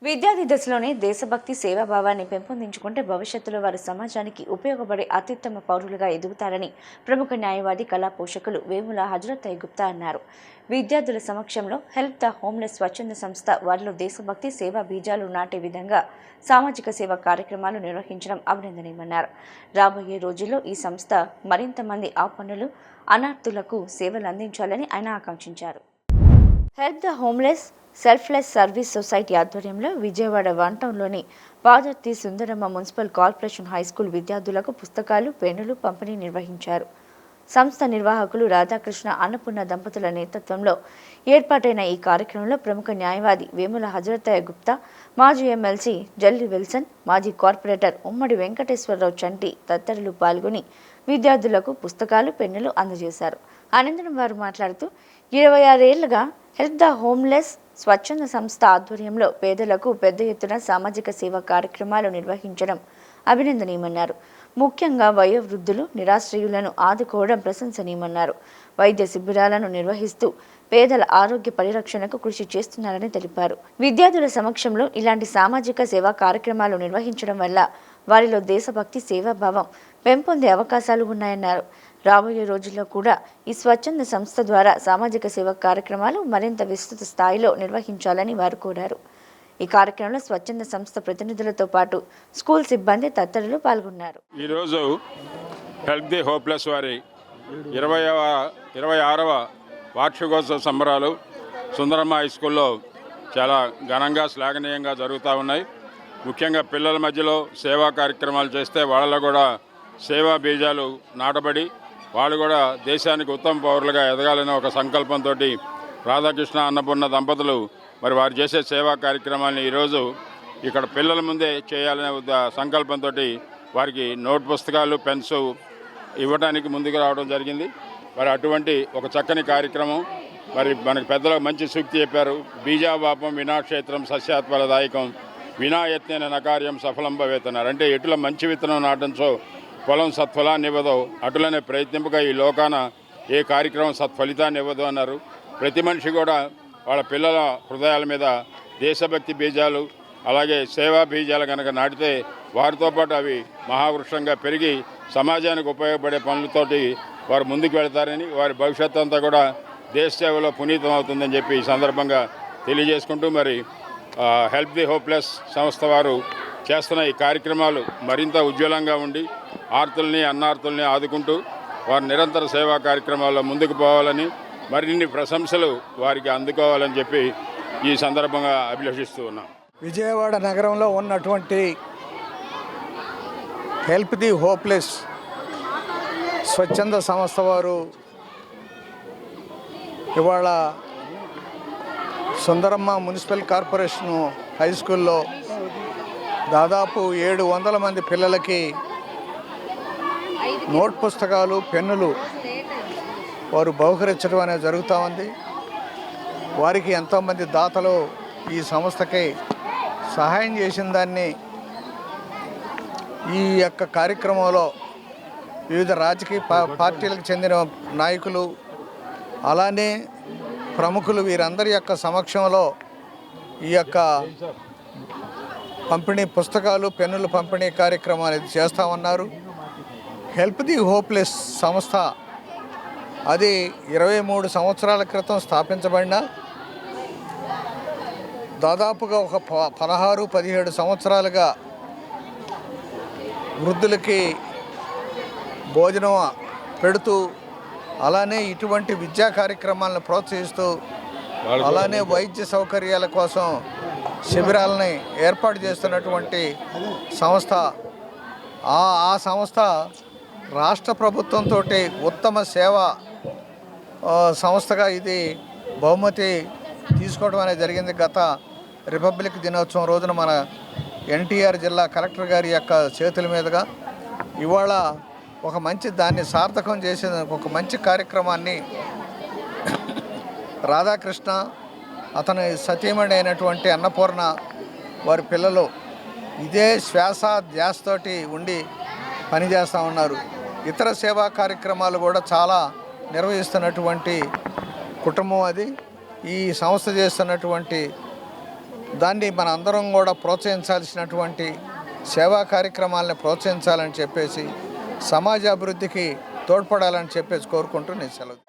విద్యార్థి దశలోనే దేశభక్తి సేవాభావాన్ని పెంపొందించుకుంటే భవిష్యత్తులో వారు సమాజానికి ఉపయోగపడే అత్యుత్తమ పౌరులుగా ఎదుగుతారని ప్రముఖ న్యాయవాది కళా పోషకులు వేముల హజరత్ గుప్తా అన్నారు. విద్యార్థుల సమక్షంలో హెల్ప్ ద హోమ్లెస్ స్వచ్ఛంద సంస్థ వారిలో దేశభక్తి సేవా బీజాలు నాటే విధంగా సామాజిక సేవా కార్యక్రమాలు నిర్వహించడం అభినందనీయమన్నారు. రాబోయే రోజుల్లో ఈ సంస్థ మరింత మంది ఆపన్నులు అనాథులకు సేవలు అందించాలని ఆయన ఆకాంక్షించారు. Help the homeless selfless service society ఆధ్వర్యంలో విజయవాడ వన్ టౌన్లోని Padarthi Sundaramma municipal corporation high school విద్యార్థులకు పుస్తకాలు, పెన్నులు పంపిణీ నిర్వహించారు. సంస్థ నిర్వాహకులు రాధాకృష్ణ, అన్నపూర్ణ దంపతుల నేతృత్వంలో ఏర్పాటైన ఈ కార్యక్రమంలో ప్రముఖ న్యాయవాది వేముల హజరత్ గుప్తా, మాజీ ఎమ్మెల్సీ జల్లి విల్సన్, మాజీ కార్పొరేటర్ ఉమ్మడి వెంకటేశ్వరరావు చంటి తదితరులు పాల్గొని విద్యార్థులకు పుస్తకాలు, పెన్నులు అందజేశారు. అనంతరం వారు మాట్లాడుతూ 26 ఏళ్లుగా హెల్ప్ ద హోమ్లెస్ స్వచ్ఛంద సంస్థ ఆధ్వర్యంలో పేదలకు పెద్ద ఎత్తున సామాజిక సేవా కార్యక్రమాలు నిర్వహించడం అభినందనీయమన్నారు. ముఖ్యంగా వయోవృద్ధులు, నిరాశ్రయులను ఆదుకోవడం ప్రశంసనీయమన్నారు. వైద్య శిబిరాలను నిర్వహిస్తూ పేదల ఆరోగ్య పరిరక్షణకు కృషి చేస్తున్నారని తెలిపారు. విద్యార్థుల సమక్షంలో ఇలాంటి సామాజిక సేవా కార్యక్రమాలు నిర్వహించడం వల్ల వారిలో దేశభక్తి సేవాభావం పెంపొందే అవకాశాలు ఉన్నాయన్నారు. రాబోయే రోజుల్లో కూడా ఈ స్వచ్ఛంద సంస్థ ద్వారా సామాజిక సేవా కార్యక్రమాలు మరింత విస్తృత స్థాయిలో నిర్వహించాలని వారు కోరారు. ఈ కార్యక్రమంలో స్వచ్ఛంద సంస్థ ప్రతినిధులతో పాటు స్కూల్ సిబ్బంది తదితరులు పాల్గొన్నారు. ఈరోజు హెల్ప్ ది హోప్లెస్ వారి 26వ వార్షికోత్సవ సంబరాలు సుందరమ్మ హై స్కూల్లో చాలా ఘనంగా శ్లాఘనీయంగా జరుగుతూ ఉన్నాయి. ముఖ్యంగా పిల్లల మధ్యలో సేవా కార్యక్రమాలు చేస్తే వాళ్ళలో కూడా సేవా బీజాలు నాటబడి వాళ్ళు కూడా దేశానికి ఉత్తమ పౌరులుగా ఎదగాలనే ఒక సంకల్పంతో రాధాకృష్ణ, అన్నపూర్ణ దంపతులు మరి వారు చేసే సేవా కార్యక్రమాన్ని ఈరోజు ఇక్కడ పిల్లల ముందే చేయాలనే సంకల్పంతో వారికి నోట్ పుస్తకాలు, పెన్స్ ఇవ్వడానికి ముందుకు రావడం జరిగింది. మరి అటువంటి ఒక చక్కని కార్యక్రమం. మరి మనకి పెద్దలకు మంచి సూక్తి చెప్పారు. బీజావాపం వినాక్షేత్రం సస్యాత్ఫలదాయకం వినాయత్న నకార్యం సఫలం భవేతన్నారు. అంటే ఎటుల మంచి విత్తనం నాటంచో పొలం సత్ఫలాన్ని ఇవ్వదో అటులనే ప్రయత్నింపగా ఈ లోకాన ఏ కార్యక్రమం సత్ఫలితాన్ని ఇవ్వదు అన్నారు. ప్రతి మనిషి కూడా వాళ్ళ పిల్లల హృదయాల మీద దేశభక్తి బీజాలు అలాగే సేవా బీజాలు కనుక నాటితే వారితో పాటు అవి మహావృక్షంగా పెరిగి సమాజానికి ఉపయోగపడే పనులతోటి వారు ముందుకు వెళతారని, వారి భవిష్యత్తు అంతా కూడా దేశ సేవలో పునీతం అవుతుందని చెప్పి ఈ సందర్భంగా తెలియజేసుకుంటూ మరి హెల్ప్ ది హోప్లెస్ సంస్థ వారు చేస్తున్న ఈ కార్యక్రమాలు మరింత ఉజ్వలంగా ఉండి ఆర్తుల్ని, అన్నార్తుల్ని ఆదుకుంటూ వారు నిరంతర సేవా కార్యక్రమాల్లో ముందుకు పోవాలని, మరిన్ని ప్రశంసలు వారికి అందుకోవాలని చెప్పి ఈ సందర్భంగా అభిలషిస్తూ ఉన్నాం. విజయవాడ నగరంలో ఉన్నటువంటి హెల్ప్ ది హోప్లెస్ స్వచ్ఛంద సంస్థ వారు ఇవాళ సుందరమ్మ మున్సిపల్ కార్పొరేషన్ హై స్కూల్లో దాదాపు 700 మంది పిల్లలకి నోట్ పుస్తకాలు, పెన్నులు వారు బహుకరించడం అనేది జరుగుతూ ఉంది. వారికి ఎంతోమంది దాతలు ఈ సంస్థకి సహాయం చేసిన దాన్ని ఈ యొక్క కార్యక్రమంలో వివిధ రాజకీయ పార్టీలకు చెందిన నాయకులు అలానే ప్రముఖులు వీరందరి యొక్క సమక్షంలో ఈ యొక్క పంపిణీ పుస్తకాలు, పెన్నుల పంపిణీ కార్యక్రమం అనేది చేస్తూ ఉన్నారు. హెల్ప్ ది హోప్లెస్ సంస్థ అది 23 సంవత్సరాల క్రితం స్థాపించబడిన దాదాపుగా ఒక 16-17 సంవత్సరాలుగా వృద్ధులకి భోజనం పెడుతూ అలానే ఇటువంటి విద్యా కార్యక్రమాలను ప్రోత్సహిస్తూ అలానే వైద్య సౌకర్యాల కోసం శిబిరాలని ఏర్పాటు చేస్తున్నటువంటి సంస్థ. ఆ సంస్థ రాష్ట్ర ప్రభుత్వంతో ఉత్తమ సేవా సంస్థగా ఇది బహుమతి తీసుకోవడం అనేది జరిగింది. గత రిపబ్లిక్ దినోత్సవం రోజున మన ఎన్టీఆర్ జిల్లా కలెక్టర్ గారి యొక్క చేతుల మీదుగా ఇవాళ ఒక మంచి దాన్ని సార్థకం చేసిన ఒక మంచి కార్యక్రమాన్ని రాధాకృష్ణ, అతని సతీమణి అయినటువంటి అన్నపూర్ణ వారి పిల్లలు ఇదే శ్వాస ధ్యాసతోటి ఉండి పనిచేస్తూ ఉన్నారు. ఇతర సేవా కార్యక్రమాలు కూడా చాలా నిర్వహిస్తున్నటువంటి కుటుంబం అది. ఈ సంస్థ చేస్తున్నటువంటి దాన్ని మన అందరం కూడా ప్రోత్సహించాల్సినటువంటి సేవా కార్యక్రమాలను ప్రోత్సహించాలని చెప్పేసి సమాజ అభివృద్ధికి తోడ్పడాలని చెప్పేసి కోరుకుంటూ నేను సెలవు